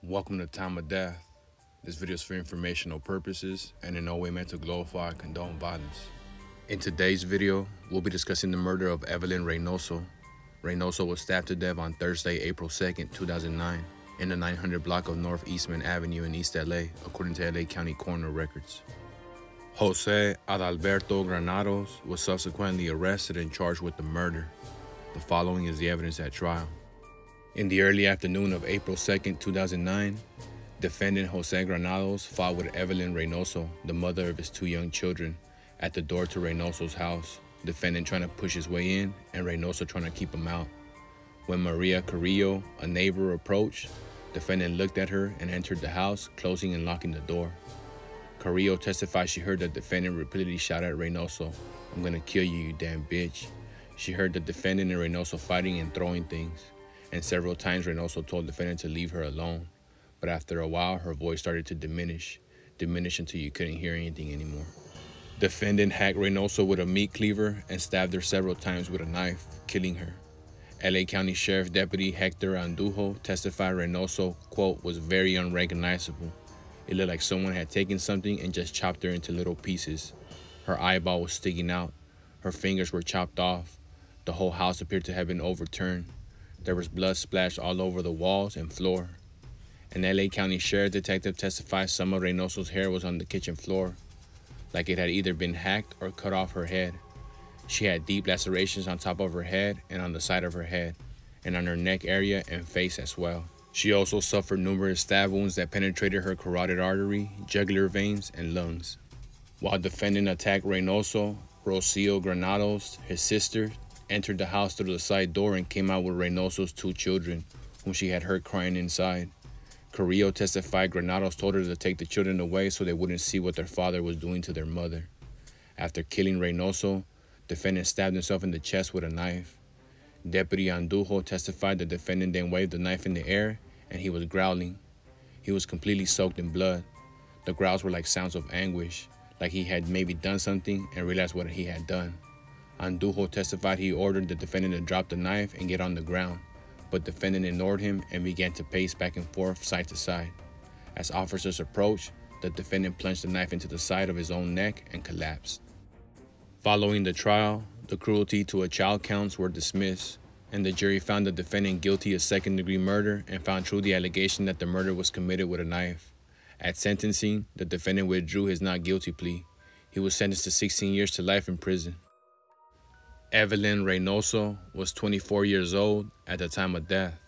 Welcome to Time of Death. This video is for informational purposes and in no way meant to glorify or condone violence. In today's video, we'll be discussing the murder of Evelyn Reynoso. Reynoso was stabbed to death on Thursday, April 2nd, 2009 in the 900 block of North Eastman Avenue in East LA, according to LA County Coroner records. Jose Adalberto Granados was subsequently arrested and charged with the murder. The following is the evidence at trial. In the early afternoon of April 2nd, 2009, defendant Jose Granados fought with Evelyn Reynoso, the mother of his two young children, at the door to Reynoso's house, defendant trying to push his way in and Reynoso trying to keep him out. When Maria Carrillo, a neighbor, approached, defendant looked at her and entered the house, closing and locking the door. Carrillo testified she heard the defendant repeatedly shout at Reynoso, "I'm gonna kill you, you damn bitch." She heard the defendant and Reynoso fighting and throwing things, and several times Reynoso told the defendant to leave her alone. But after a while, her voice started to diminish until you couldn't hear anything anymore. Defendant hacked Reynoso with a meat cleaver and stabbed her several times with a knife, killing her. LA County Sheriff Deputy Hector Andujo testified Reynoso, quote, was very unrecognizable. It looked like someone had taken something and just chopped her into little pieces. Her eyeball was sticking out. Her fingers were chopped off. The whole house appeared to have been overturned. There was blood splashed all over the walls and floor. An LA County Sheriff detective testified some of Reynoso's hair was on the kitchen floor, like it had either been hacked or cut off her head. She had deep lacerations on top of her head and on the side of her head, and on her neck area and face as well. She also suffered numerous stab wounds that penetrated her carotid artery, jugular veins, and lungs. While defendant attacked Reynoso, Rocio Granados, his sister, entered the house through the side door and came out with Reynoso's two children, whom she had heard crying inside. Carrillo testified Granados told her to take the children away so they wouldn't see what their father was doing to their mother. After killing Reynoso, defendant stabbed himself in the chest with a knife. Deputy Andujo testified the defendant then waved the knife in the air and he was growling. He was completely soaked in blood. The growls were like sounds of anguish, like he had maybe done something and realized what he had done. Andujo testified he ordered the defendant to drop the knife and get on the ground, but defendant ignored him and began to pace back and forth side to side. As officers approached, the defendant plunged the knife into the side of his own neck and collapsed. Following the trial, the cruelty to a child counts were dismissed, and the jury found the defendant guilty of second-degree murder and found true the allegation that the murder was committed with a knife. At sentencing, the defendant withdrew his not guilty plea. He was sentenced to 16 years to life in prison. Evelyn Reynoso was 24 years old at the time of death.